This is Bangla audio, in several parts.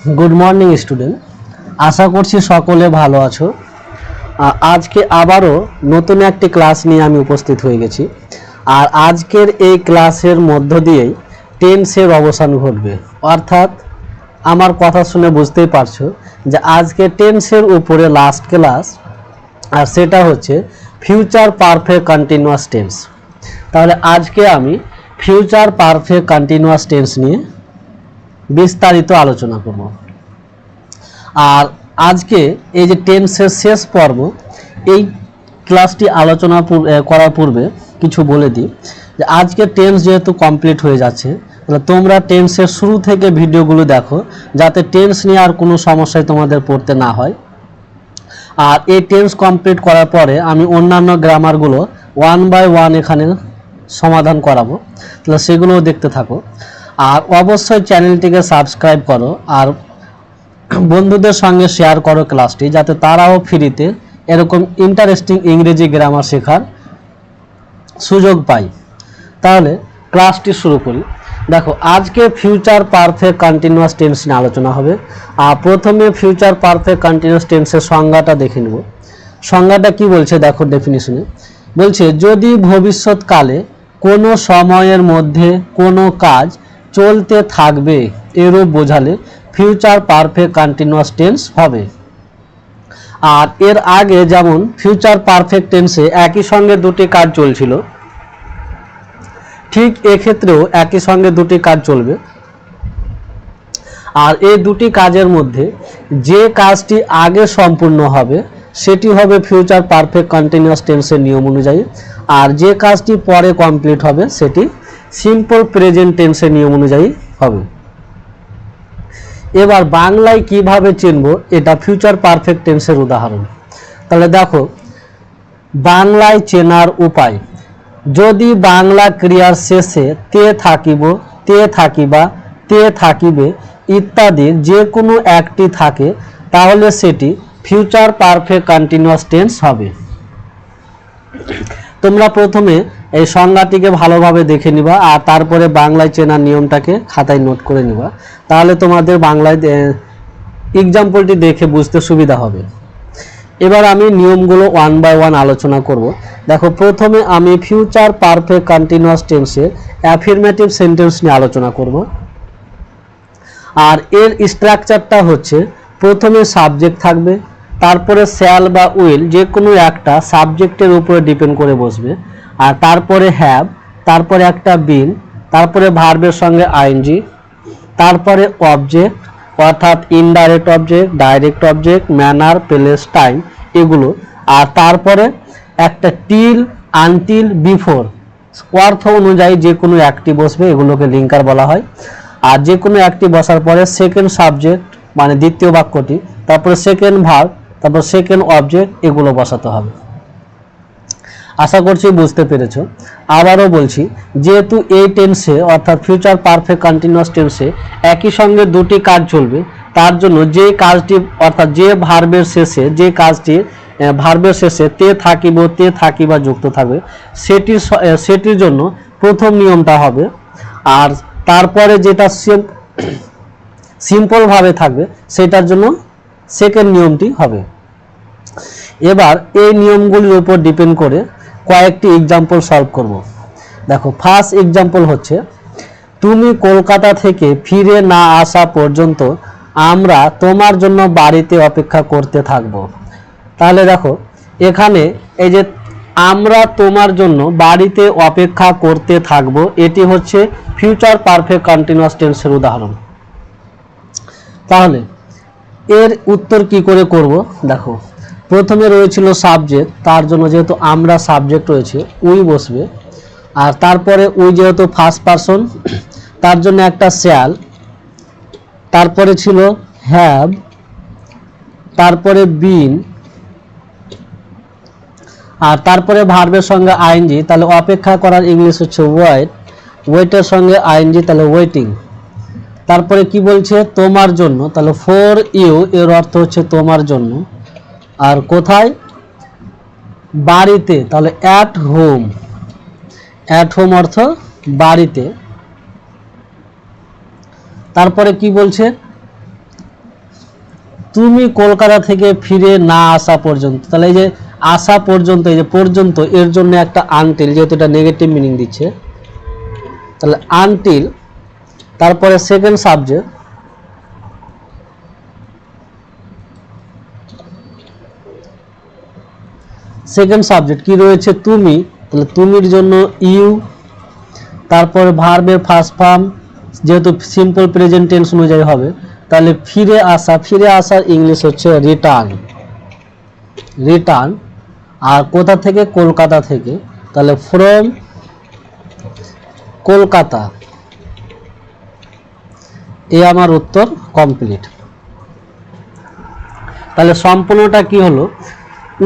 गुड मर्निंग स्टूडेंट आशा करছি সকলে ভালো আছো। আজকে আবারও নতুন একটি ক্লাস নিয়ে আমি উপস্থিত হয়ে গেছি। আর আজকের এই ক্লাসের মধ্য দিয়েই টেন্সের অবসান ঘটবে, অর্থাৎ আমার কথা শুনে বুঝতেই পারছো যে আজকে টেন্সের উপরে লাস্ট ক্লাস, আর সেটা হচ্ছে ফিউচার পারফেক্ট কন্টিনিউয়াস টেন্স। তাহলে আজকে আমি ফিউচার পারফেক্ট কন্টিনিউয়াস টেন্স নিয়ে বিস্তারিত আলোচনা করব। আর আজকে এই যে টেন্সের শেষ পর্ব, এই ক্লাসটি আলোচনা করার পূর্বে কিছু বলে দিই যে আজকে টেন্স যেহেতু কমপ্লিট হয়ে যাচ্ছে, তাহলে তোমরা টেন্সের শুরু থেকে ভিডিওগুলো দেখো, যাতে টেন্স নিয়ে আর কোনো সমস্যায় তোমাদের পড়তে না হয়। আর এই টেন্স কমপ্লিট করার পরে আমি অন্যান্য গ্রামারগুলো ওয়ান বাই ওয়ান এখানে সমাধান করাবো, তাহলে সেগুলোও দেখতে থাকো। আর অবশ্যই চ্যানেলটিকে সাবস্ক্রাইব করো আর বন্ধুদের সঙ্গে শেয়ার করো ক্লাসটি, যাতে তারাও ফ্রিতে এরকম ইন্টারেস্টিং ইংরেজি গ্রামার শেখার সুযোগ পায়। তাহলে ক্লাসটি শুরু করি। দেখো, আজকে ফিউচার পারফেক্ট কন্টিনিউয়াস টেন্স নিয়ে আলোচনা হবে। আর প্রথমে ফিউচার পারফেক্ট কন্টিনিউয়াস টেন্সের সংজ্ঞাটা দেখে নেব। সংজ্ঞাটা কি বলছে দেখো, ডেফিনিশনে বলছে, যদি ভবিষ্যৎকালে কোনো সময়ের মধ্যে কোনো কাজ চলতে থাকবে এরূপ বোঝালে ফিউচার পারফেক্ট কন্টিনিউয়াস টেন্স হবে। আর এর আগে যেমন ফিউচার পারফেক্ট টেন্সে একই সঙ্গে দুটি কাজ চলছিল, ঠিক এক্ষেত্রেও একই সঙ্গে দুটি কাজ চলবে। আর এই দুটি কাজের মধ্যে যে কাজটি আগে সম্পূর্ণ হবে সেটি হবে ফিউচার পারফেক্ট কন্টিনিউয়াস টেন্সের নিয়ম অনুযায়ী, আর যে কাজটি পরে কমপ্লিট হবে সেটি সিম্পল প্রেজেন্ট টেন্সের নিয়ম অনুযায়ী হবে। এবার বাংলায় কিভাবে চিনব, এটা ফিউচার পারফেক্ট টেন্সের উদাহরণ। তাহলে দেখো, বাংলায় চেনার উপায়, যদি বাংলা ক্রিয়ার শেষে তে থাকিব, তে থাকিবা, তে থাকিবে ইত্যাদির যে কোনো একটি থাকে, তাহলে সেটি ফিউচার পারফেক্ট কন্টিনিউয়াস টেন্স হবে। তোমরা প্রথমে এই সংজ্ঞাটিকে ভালোভাবে দেখে নিবা, আর তারপরে বাংলায় চেনার নিয়মটাকে খাতায় নোট করে নিবা, তাহলে তোমাদের বাংলায় এক্সাম্পলটি দেখে বুঝতে সুবিধা হবে। এবার আমি নিয়মগুলো ওয়ান বাই ওয়ান আলোচনা করব। দেখো, প্রথমে আমি ফিউচার পারফেক্ট কন্টিনিউয়াস টেন্সের অ্যাফার্মেটিভ সেন্টেন্স নিয়ে আলোচনা করব। আর এর স্ট্রাকচারটা হচ্ছে, প্রথমে সাবজেক্ট থাকবে, তারপরে শ্যাল বা উইল যে কোনো একটা সাবজেক্টের উপরে ডিপেন্ড করে বসবে, আর তারপরে হ্যাভ, তারপরে একটা বিন, তারপরে ভার্বের সঙ্গে আইএনজি, তারপরে অবজেক্ট অর্থাৎ indirect object, direct object, manner, place, time এগুলো, আর তারপরে একটা টিল, আনটিল, বিফোর অর্থ অনুযায়ী যে কোনো একটি বসবে, এগুলোকে লিঙ্কার বলা হয়। আর যে কোনো একটি বসার পরে সেকেন্ড সাবজেক্ট মানে দ্বিতীয় বাক্যটি, তারপরে সেকেন্ড ভার্ব, তারপর সেকেন্ড অবজেক্ট, এগুলো বসাতে হবে। আশা করছি বুঝতে পেরেছো। আবারও বলছি, যেহেতু এই টেন্সে অর্থাৎ ফিউচার পারফেক্ট কন্টিনিউয়াস টেন্সে একই সঙ্গে দুটি কাজ চলবে, তার জন্য যে কাজটি অর্থাৎ যে ভার্বের শেষে যে কাজটি ভার্বের শেষে তে থাকিব, তে থাকিবা যুক্ত থাকবে, সেটির জন্য প্রথম নিয়মটা হবে, আর তারপরে যেটা সিম্পল ভাবে থাকবে সেটার জন্য সেকেন্ড নিয়মটি হবে। এবার এই নিয়মগুলির উপর ডিপেন্ড করে কয়েকটি এক্সাম্পল সলভ করব। দেখো, ফার্স্ট এক্সাম্পল হচ্ছে, তুমি কলকাতা থেকে ফিরে না আসা পর্যন্ত আমরা তোমার জন্য বাড়িতে অপেক্ষা করতে থাকব। তাহলে দেখো, এখানে এই যে আমরা তোমার জন্য বাড়িতে অপেক্ষা করতে থাকব, এটি হচ্ছে ফিউচার পারফেক্ট কন্টিনিউয়াস টেন্সের উদাহরণ। তাহলে এর উত্তর কি করে করব, দেখো, প্রথমে রয়েছিল সাবজেক্ট, তার জন্য যেহেতু আমরা সাবজেক্ট রয়েছে উই বসবে, আর তারপরে উই যেহেতু ফার্স্ট পারসন তার জন্য একটা শ্যাল, তারপরে ছিল হ্যাভ, তারপরে বিন, আর তারপরে ভার্বের সঙ্গে আইএনজি, তাহলে অপেক্ষা করার ইংলিশ হচ্ছে ওয়েট, ওয়েটের সঙ্গে আইএনজি, তাহলে ওয়েটিং। তারপরে কি বলছে, তোমার জন্য, তাহলে ফর ইউ এর অর্থ হচ্ছে তোমার জন্য, আর কোথায়, বাড়িতে, তাহলে অ্যাট হোম, অ্যাট হোম অর্থ বাড়িতে। তারপরে কি বলছে, তুমি কলকাতা থেকে ফিরে না আসা পর্যন্ত, তাহলে এই যে আসা পর্যন্ত, এই যে পর্যন্ত, এর জন্য একটা আনটিল, যেহেতু এটা নেগেটিভ মিনিং দিচ্ছে, তাহলে আনটিল, তারপরে সেকেন্ড সাবজেক্ট, সেকেন্ড সাবজেক্ট কি রয়েছে, তুমি, তাহলে তুমির জন্য ইউ, তারপরে ভার্বের ফার্স্ট ফর্ম যেহেতু সিম্পল প্রেজেন্ট টেন্স অনুযায়ী হবে, তাহলে ফিরে আসা, ফিরে আসার ইংলিশ হচ্ছে রিটার্ন, রিটার্ন। আর কোথা থেকে, কলকাতা থেকে, তাহলে ফ্রম কলকাতা। এ আমার উত্তর কমপ্লিট। তাহলে সম্পূর্ণটা কি হলো,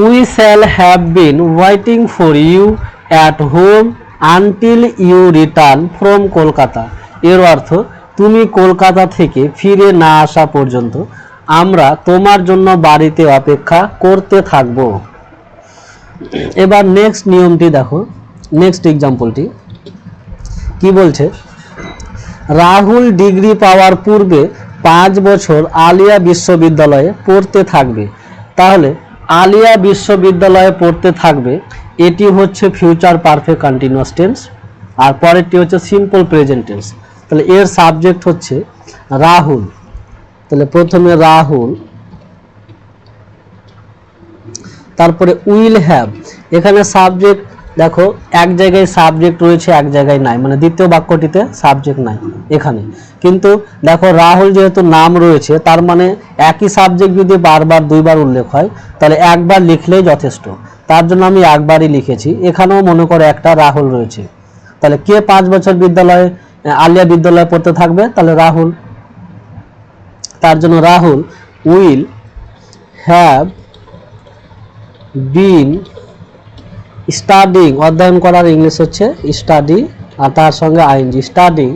we shall have been waiting for you at home until you return from Kolkata. এর অর্থ, তুমি কলকাতা থেকে ফিরে না আসা পর্যন্ত আমরা তোমার জন্য বাড়িতে অপেক্ষা করতে থাকব। এবার নেক্সট নিয়মটি দেখো, নেক্সট এক্সাম্পলটি কি বলছে, রাহুল ডিগ্রি পাওয়ার পূর্বে 5 বছর আলিয়া বিশ্ববিদ্যালয়ে পড়তে থাকবে। তাহলে আলিয়া বিশ্ববিদ্যালয়ে পড়তে থাকবে, এটি হচ্ছে ফিউচার পারফেক্ট কন্টিনিউয়াস টেন্স, আর পরেরটি হচ্ছে সিম্পল প্রেজেন্ট টেন্স। তাহলে এর সাবজেক্ট হচ্ছে রাহুল, তাহলে প্রথমে রাহুল, তারপরে উইল হ্যাভ, এখানে সাবজেক্ট দেখো এক জায়গায় সাবজেক্ট রয়েছে, এক জায়গায় নাই, মানে দ্বিতীয় বাক্যটিতে সাবজেক্ট নাই এখানে, কিন্তু দেখো রাহুল যেহেতু নাম রয়েছে, তার মানে একই সাবজেক্ট যদি বারবার দুইবার উল্লেখ হয় তাহলে একবার লিখলেই যথেষ্ট, তার জন্য আমি একবারই লিখেছি। এখানেও মনে করো একটা রাহুল রয়েছে, তাহলে কে 5 বছর বিদ্যালয়ে আলিয়া বিদ্যালয়ে পড়তে থাকবে, তাহলে রাহুল, তার জন্য Rahul will have been studying, অধ্যয়ন করার ইংলিশ হচ্ছে স্টাডি, আর তার সঙ্গে আইএনজি, স্টাডিং।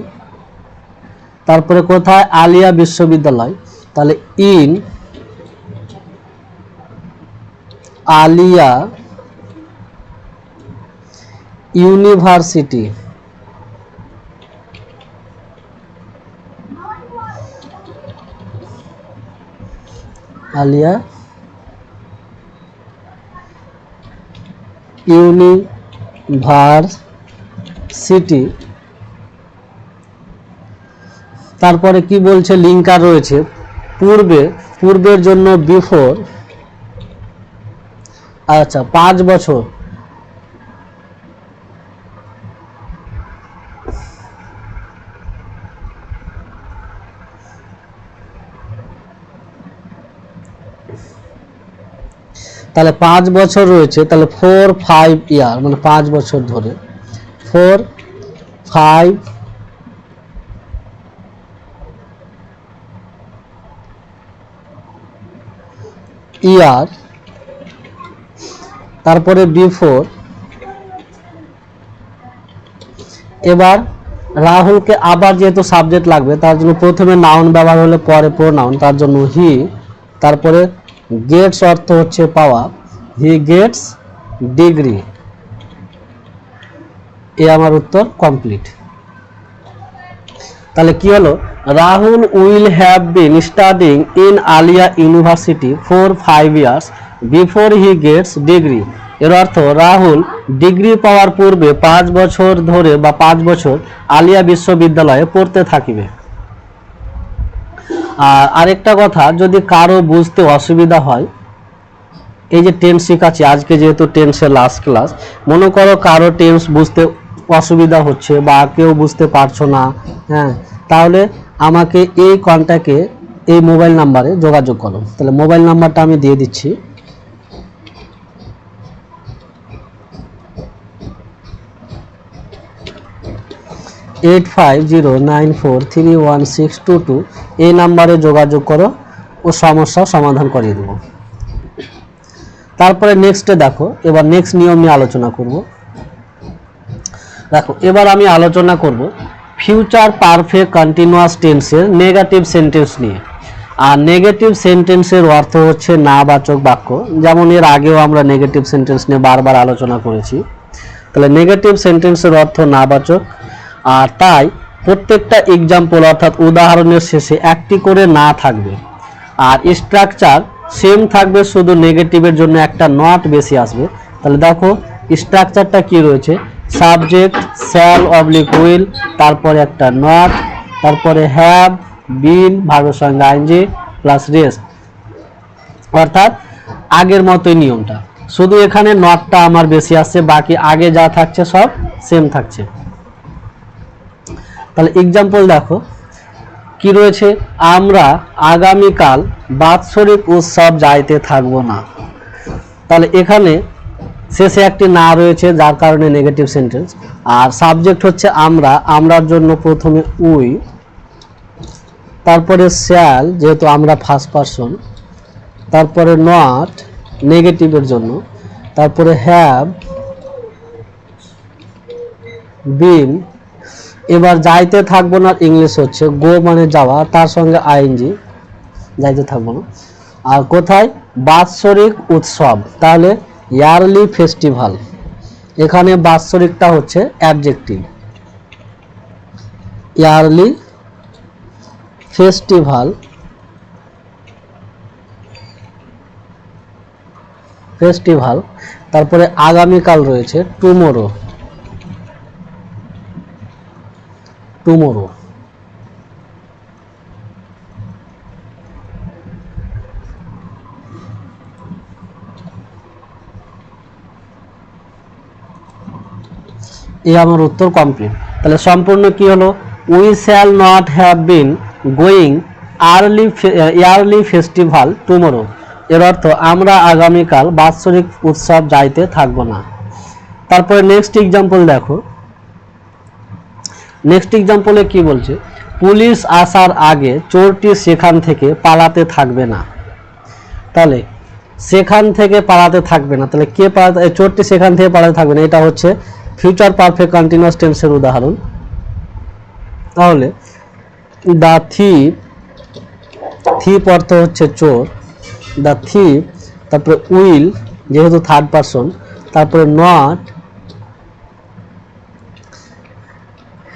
তারপরে কোথায়, আলিয়া বিশ্ববিদ্যালয়, তাহলে in Aliah university, Aliah university. তারপরে কি বলছে, লিঙ্কার রয়েছে, পূর্বে, পূর্বের জন্য বিফোর, আচ্ছা 5 বছর, তাহলে 5 বছর রয়েছে, তাহলে 4-5 ইয়ার, মানে 5 বছর ধরে, 4-5 ইয়ার, তারপরে বিফোর। এবার রাহুলকে আবার যেহেতু সাবজেক্ট লাগবে, তার জন্য প্রথমে নাউন ব্যবহার হলে পরে প্রোনাউন, তার জন্য হি, তারপরে গেটস অর্থ হচ্ছে পাওয়া, হি গেটস ডিগ্রি। এ আমার উত্তর কমপ্লিট। তাহলে কি হলো, Rahul will have been studying in Aliah university for 5 years before he gets degree. এর অর্থ, রাহুল ডিগ্রি পাওয়ার পূর্বে 5 বছর ধরে বা 5 বছর আলিয়া বিশ্ববিদ্যালয়ে পড়তে থাকিবে। আর আরেকটা কথা, যদি কারো বুঝতে অসুবিধা হয়, এই যে টেন্স শেখাচ্ছি আজকে, যেহেতু টেন্সের লাস্ট ক্লাস, মনে করো কারো টেন্স বুঝতে অসুবিধা হচ্ছে বা কেউ বুঝতে পারছো না, হ্যাঁ, তাহলে আমাকে এই কন্ট্যাক্টে, এই মোবাইল নাম্বারে যোগাযোগ করো। তাহলে মোবাইল নাম্বারটা আমি দিয়ে দিচ্ছি, 8509431622। এই নাম্বারে যোগাযোগ করো, ও সমস্যার সমাধান করিয়ে দেবো। তারপরে নেক্সটে দেখো, এবার নেক্সট নিয়ম নিয়ে আলোচনা করব। দেখো এবার আমি আলোচনা করব ফিউচার পারফেক্ট কন্টিনিউয়াস টেন্সের নেগেটিভ সেন্টেন্স নিয়ে। আর নেগেটিভ সেন্টেন্সের অর্থ হচ্ছে নাবাচক বাক্য, যেমন এর আগেও আমরা নেগেটিভ সেন্টেন্স নিয়ে বারবার আলোচনা করেছি। তাহলে নেগেটিভ সেন্টেন্সের অর্থ নাবাচক, আর তাই প্রত্যেকটা এক্সাম্পল অর্থাৎ উদাহরণের শেষে একটি করে না থাকবে। আর স্ট্রাকচার সেম থাকবে, শুধু নেগেটিভের জন্য একটা নট বেশি আসবে। তাহলে দেখো স্ট্রাকচারটা কি রয়েছে, সাবজেক্ট শ্যাল অবলিক উইল, তারপরে একটা নট, তারপরে হ্যাভ, বিন, ভার্বের সঙ্গে আইএনজি প্লাস রেস্ট, অর্থাৎ আগের মতোই নিয়মটা, শুধু এখানে নটটা আমার বেশি আসছে, বাকি আগে যা থাকছে সব সেম থাকছে। তাহলে এক্সাম্পল দেখো কি রয়েছে, আমরা আগামীকাল বাৎসরিক উৎসব যাইতে থাকবো না। তাহলে এখানে শেষে একটি না রয়েছে, যার কারণে নেগেটিভ সেন্টেন্স। আর সাবজেক্ট হচ্ছে আমরা, আমরার জন্য প্রথমে উই, তারপরে শ্যাল যেহেতু আমরা ফার্স্ট পারসন, তারপরে নট নেগেটিভের জন্য, তারপরে হ্যাভ, বিন। এবার যাইতে থাকবো না ইংলিশ হচ্ছে গো মানে যাওয়া, তার সঙ্গে আইএনজি, যাইতে থাকবো না। আর কোথায়, বাৎসরিক উৎসব, তাহলে ইয়ারলি ফেস্টিভ্যাল, এখানে বাৎসরিকটা হচ্ছে অ্যাডজেক্টিভ, ইয়ারলি ফেস্টিভ্যাল, ফেস্টিভ্যাল, তারপরে আগামীকাল রয়েছে টুমোরো, টুমোরো। এই আমার উত্তর কমপ্লিট। তাহলে সম্পূর্ণ কি হলো, we shall not have been going yearly festival tomorrow. এর অর্থ আমরা আগামীকাল বাৎসরিক উৎসব যাইতে থাকবো না। তারপরে নেক্সট এক্সাম্পল দেখো, নেক্সট এক্সাম্পলে কি বলছে, পুলিশ আসার আগে চোরটি সেখান থেকে পালাতে থাকবে না। তাহলে সেখান থেকে পালাতে থাকবে না, তাহলে কে পালাতে, চোরটি সেখান থেকে পালাতে থাকবে না, এটা হচ্ছে ফিউচার পারফেক্ট কন্টিনিউয়াস টেন্সের উদাহরণ। তাহলে দ্য থিপ, থিপ অর্থ হচ্ছে চোর, দ্য থিপ, তারপরে উইল যেহেতু থার্ড পারসন, তারপরে নট,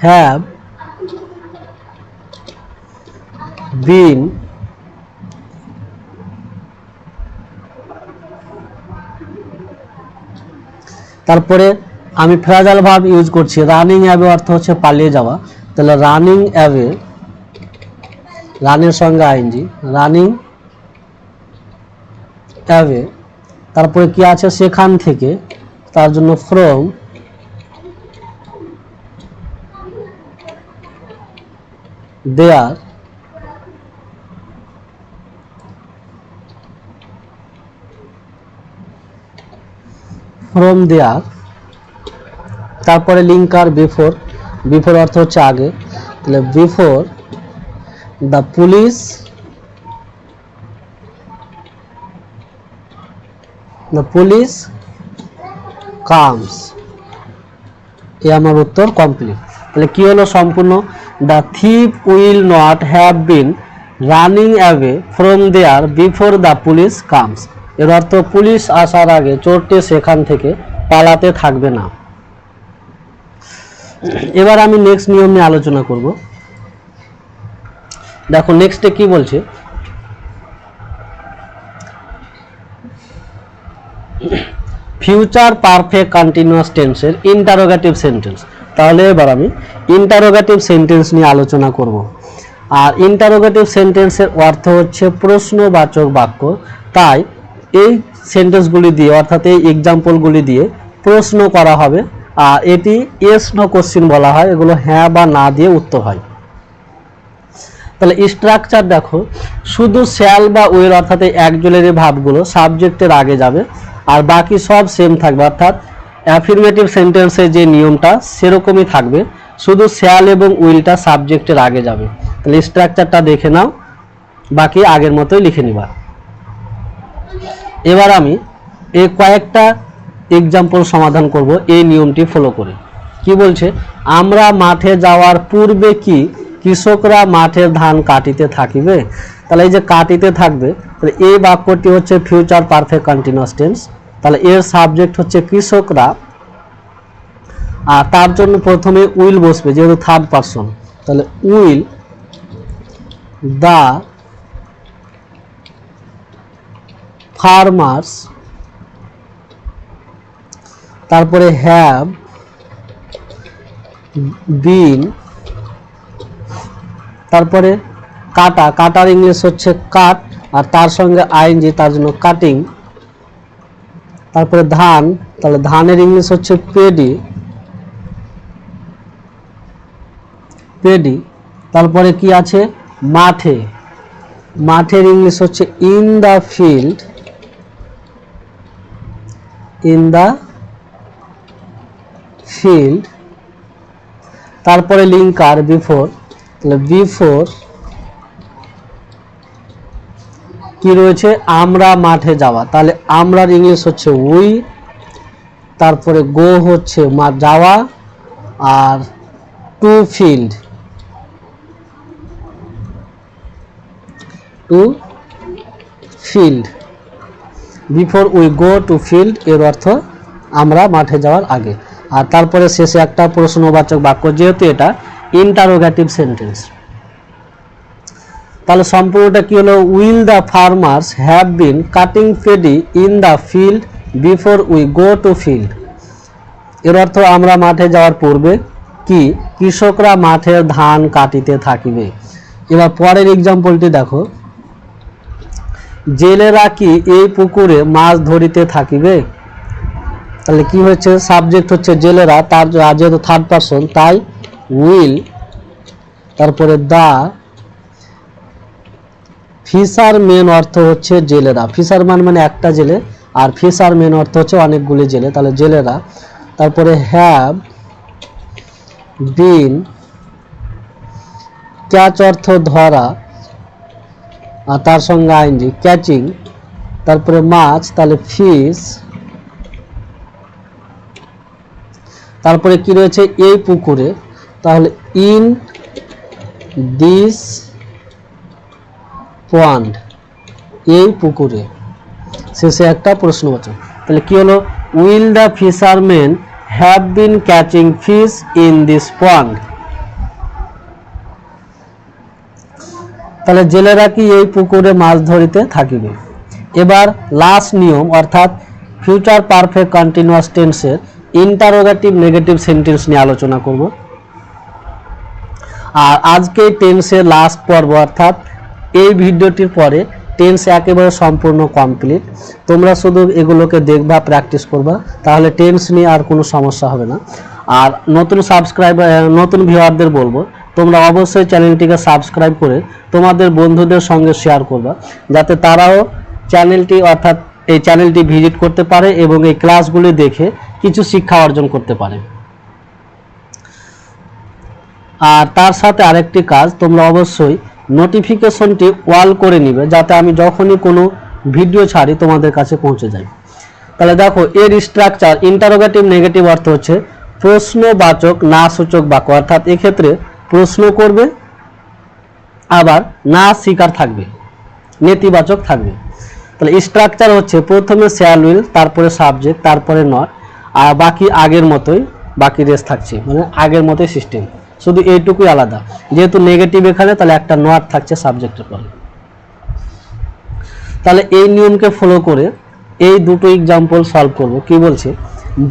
হ্যাভ বিন, তারপরে আমি ফ্রেজাল ভার্ব ইউজ করছি, রানিং অ্যাওয়ে অর্থ হচ্ছে পালিয়ে যাওয়া, তাহলে রানিং অ্যাওয়ে, রানের সঙ্গে আইএনজি, রানিং অ্যাওয়ে, তারপরে কি আছে সেখান থেকে, তার জন্য ফ্রম, দেয়ার, ফ্রম দেয়ার, তারপরে লিঙ্কার বিফোর, বিফোর অর্থ হচ্ছে আগে, তাহলে before the police, the police comes. এ আমার উত্তর কমপ্লিট। তাহলে কি হলো সম্পূর্ণ, the thief will not have been running away from there before the police comes. এর অর্থ পুলিশ আসার আগে চোরটি সেখান থেকে পালাতে থাকবে না। এবার আমি নেক্সট নিয়ম নিয়ে আলোচনা করব। দেখো নেক্সটে কি বলছে, ফিউচার পারফেক্ট কন্টিনিউয়াস টেন্সের ইন্টারোগেটিভ সেন্টেন্স। তাহলে এবার আমি ইন্টারোগেটিভ সেন্টেন্স নিয়ে আলোচনা করব। আর ইন্টারোগেটিভ সেন্টেন্সের অর্থ হচ্ছে প্রশ্নবাচক বাক্য, তাই এই সেন্টেন্সগুলি দিয়ে অর্থাৎ এই এক্সাম্পলগুলি দিয়ে প্রশ্ন করা হবে। আর এটি ইয়েস নো কোশ্চেন বলা হয়, এগুলো হ্যাঁ বা না দিয়ে উত্তর হয়। তাহলে স্ট্রাকচার দেখো, শুধু শ্যাল বা উইল অর্থাৎ এই অ্যাকচুয়ালি ভাবগুলো সাবজেক্টের আগে যাবে, আর বাকি সব সেম থাকবে, অর্থাৎ অ্যাফার্মেটিভ সেন্টেন্সের যে নিয়মটা সেরকমই থাকবে, শুধু শ্যাল এবং উইলটা সাবজেক্টের আগে যাবে। তাহলে স্ট্রাকচারটা দেখে নাও, বাকি আগের মতোই লিখে নিবা। এবার আমি এই কয়েকটা এক্সাম্পল সমাধান করব এই নিয়মটি ফলো করে। কি বলছে, আমরা মাঠে যাওয়ার পূর্বে কি কৃষকরা মাঠের ধান কাটিতে থাকিবে। তাহলে এই যে কাটিতে থাকবে, তাহলে এই বাক্যটি হচ্ছে ফিউচার পারফেক্ট কন্টিনিউয়াস টেন্স। তাহলে এর সাবজেক্ট হচ্ছে কৃষকরা, আর তার জন্য প্রথমে উইল বসবে যেহেতু থার্ড পারসন। তাহলে উইল দ্য ফার্মার্স, তারপরে হ্যাভ বিন, তারপরে কাটা, কাটার ইংলিশ হচ্ছে কাট আর তার সঙ্গে আইএনজি, তার জন্য কাটিং। তারপরে ধান, তাহলে ধানের ইংলিশ হচ্ছে পেডি, পেডি। তারপরে কি আছে, মাঠে, মাঠের ইংলিশ হচ্ছে in the field, in the field. তারপরে লিঙ্কার বিফোর, তাহলে বিফোর কি রয়েছে, আমরা মাঠে যাওয়া, তাহলে আমরার ইংলিশ হচ্ছে উই। তারপরে গো হচ্ছে যাওয়া, আর to field, to field, before we go to field এর অর্থ আমরা মাঠে যাওয়ার আগে। আর তারপরে শেষে একটা প্রশ্নবাচক বাক্য, যেহেতু এটা ইন্টারোগেটিভ সেন্টেন্স। তাহলে সম্পূর্ণটা কি হলো, will the farmers have been cutting paddy in the field before we go to field. এর অর্থ আমরা মাঠে যাওয়ার পূর্বে কি কৃষকরা মাঠের ধান কাটিতে থাকিবে। এবার পরের এক্সাম্পলটি দেখো, জেলেরা কি এই পুকুরে মাছ ধরিতে থাকিবে। তাহলে কি হচ্ছে, সাবজেক্ট হচ্ছে জেলেরা, তার যেহেতু থার্ড পারসন তাই উইল। তারপরে দা ফিশারম্যান অর্থ হচ্ছে জেলেরা, ফিশারম্যান মানে একটা জেলে, আর ফিশারম্যান অর্থ হচ্ছে অনেকগুলি জেলে, তাহলে জেলেরা। তারপরে হ্যাভ বিন, ক্যাচ অর্থ ধরা আর তার সঙ্গে আইনজি ক্যাচিং। তারপরে মাছ, তাহলে ফিশ। তারপরে কি রয়েছে, এই পুকুরে, তাহলে ইন দিস পন্ড, এই পুকুরে। শেষে একটা প্রশ্নবাচক, তাহলে কি হলো, will the fisherman have been catching fish in this pond. তাহলে জেলেরা কি এই পুকুরে মাছ ধরিতে থাকিবে। এবার লাস্ট নিয়ম অর্থাৎ ফিউচার পারফেক্ট কন্টিনিউয়াস টেন্সের ইন্টারোগেটিভ নেগেটিভ সেন্টেন্স নিয়ে আলোচনা করব। আর আজকে টেন্সের লাস্ট পর্ব, অর্থাৎ এই ভিডিওটির পরে টেন্স একেবারে সম্পূর্ণ কমপ্লিট। তোমরা শুধু এগুলোকে দেখবা, প্র্যাকটিস করবা, তাহলে টেন্স নিয়ে আর কোনো সমস্যা হবে না। আর নতুন ভিউয়ারদের বলবো, তোমরা অবশ্যই চ্যানেলটিকে সাবস্ক্রাইব করে তোমাদের বন্ধুদের সঙ্গে শেয়ার করবা, যাতে তারাও চ্যানেলটি অর্থাৎ এই চ্যানেলটি ভিজিট করতে পারে এবং এই ক্লাসগুলি দেখে কিছু শিক্ষা অর্জন করতে পারে। আর তার সাথে আরেকটি কাজ, তোমরা অবশ্যই নোটিফিকেশনটি অল করে নিবে, যাতে আমি যখনই কোনো ভিডিও ছাড়ি তোমাদের কাছে পৌঁছে যায়। তাহলে দেখো, এর স্ট্রাকচার ইন্টারোগেটিভ নেগেটিভ অর্থ হচ্ছে প্রশ্নবাচক না সূচক বাক্য, অর্থাৎ এক্ষেত্রে প্রশ্ন করবে আবার না স্বীকার থাকবে, নেতিবাচক থাকবে। তাহলে স্ট্রাকচার হচ্ছে প্রথমে শ্যাল উইল, তারপরে সাবজেক্ট, তারপরে নট, আর বাকি আগের মতোই, বাকি রেস্ট থাকছে, মানে আগের মতোই সিস্টেম, শুধু এইটুকুই আলাদা। যেহেতু নেগেটিভ এখানে, তাহলে একটা নট থাকছে সাবজেক্টের পরে। তাহলে এই নিয়মকে ফলো করে এই দুটো এক্সাম্পল সলভ করব। কি বলছে,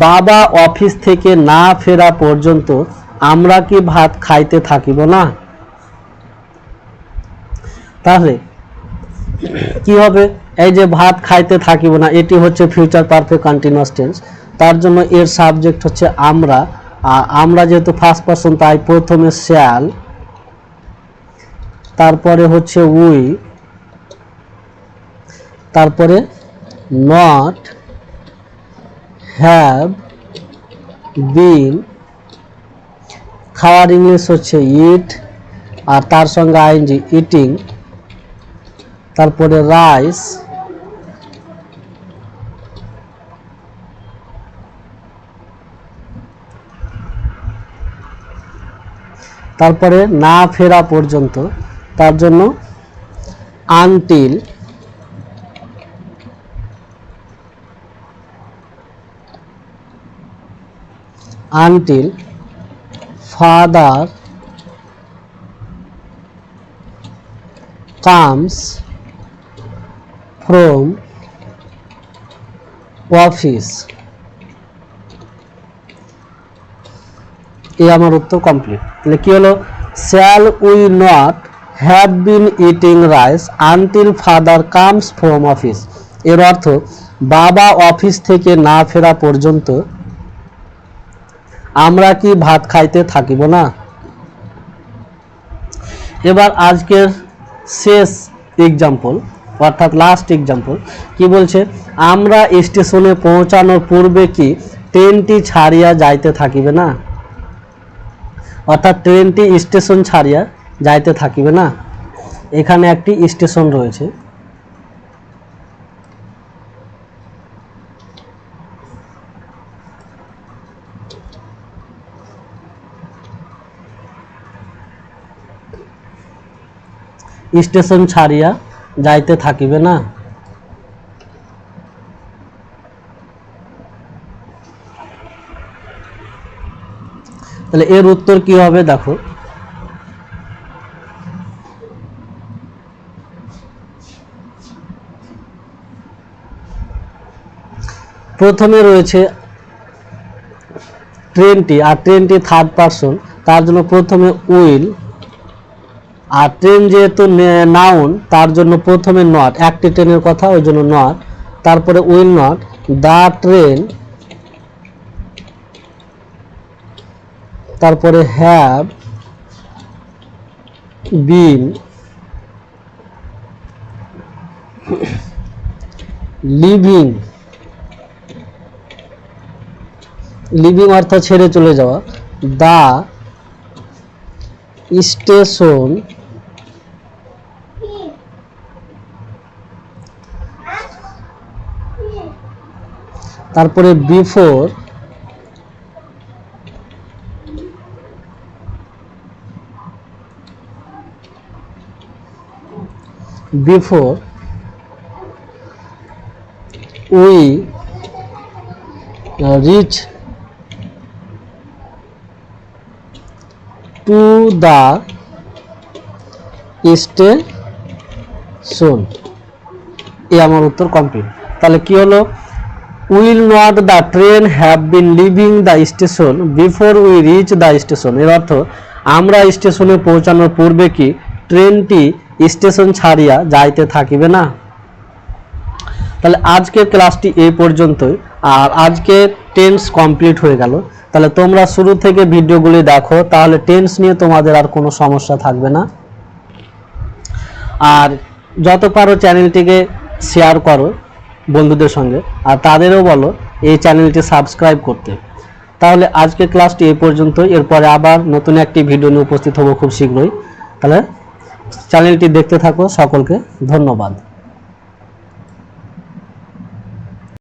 বাবা অফিস থেকে না ফেরা পর্যন্ত আমরা কি ভাত খাইতে থাকিব না। তাহলে কি হবে, এই যে ভাত খাইতে থাকিব না, এটি হচ্ছে ফিউচার পারফেক্ট কন্টিনিউয়াস টেন্স। তার জন্য এর সাবজেক্ট হচ্ছে আমরা, আর আমরা যেহেতু ফার্স্ট পারসন তাই প্রথমে শ্যাল, তারপরে হচ্ছে উই, তারপরে নট, হ্যাভ বিন, খাওয়ার ইংলিশ হচ্ছে ইট আর তার সঙ্গে আইএনজি ইটিং, তারপরে রাইস, তারপরে না ফেরা পর্যন্ত, তার জন্য until, until father comes from office. এই আমার উত্তর কমপ্লিট। তাহলে কি হলো, shall we not have been eating rice until father comes from office. এর অর্থ বাবা অফিস থেকে না ফেরা পর্যন্ত আমরা কি ভাত খাইতে থাকিব না। এবার আজকের শেষ এক্সাম্পল অর্থাৎ লাস্ট এক্সাম্পল কি বলছে, আমরা স্টেশনে পৌঁছানোর পূর্বে কি ট্রেনটি ছাড়িয়া যাইতে থাকিবে না। অর্থাৎ ট্রেনটি স্টেশন ছাড়িয়া যাইতে থাকিবে না। এখানে একটি স্টেশন রয়েছে, স্টেশন ছাড়িয়া যাইতে থাকিবে না। তাহলে এর উত্তর কি হবে দেখো, প্রথমে রয়েছে ট্রেনটি, আর ট্রেনটি থার্ড পারসন, তার জন্য প্রথমে উইল, আর ট্রেন যেহেতু নাউন তার জন্য প্রথমে নট, একটি ট্রেনের কথা ওই জন্য নট, তারপরে উইল নট দ্য ট্রেন, তারপরে হ্যাভ বিন লিভিং, লিভিং অর্থাৎ ছেড়ে চলে যাওয়া, দা স্টেশন, তারপরে before, before we reach to the station। এই আমার উত্তর কমপ্লিট। তাহলে কি হলো, will not the train have been living the station before we reach the station. এর অর্থ আমরা স্টেশনে পৌঁছানোর পূর্বে কি ট্রেনটি স্টেশন ছাড়িয়া যাইতে থাকিবে না। তাহলে আজকের ক্লাসটি এই পর্যন্তই, আর আজকে টেন্স কমপ্লিট হয়ে গেল। তাহলে তোমরা শুরু থেকে ভিডিওগুলি দেখো, তাহলে টেন্স নিয়ে তোমাদের আর কোনো সমস্যা থাকবে না। আর যত পারো চ্যানেলটিকে শেয়ার করো বন্ধুদের সঙ্গে, আর তাদেরও বলো এই চ্যানেলটি সাবস্ক্রাইব করতে। তাহলে আজকের ক্লাসটি এই পর্যন্তই, এরপরে আবার নতুন একটি ভিডিও নিয়ে উপস্থিত হব খুব শীঘ্রই। তাহলে চ্যানেলটি দেখতে থাকো, সকলকে ধন্যবাদ।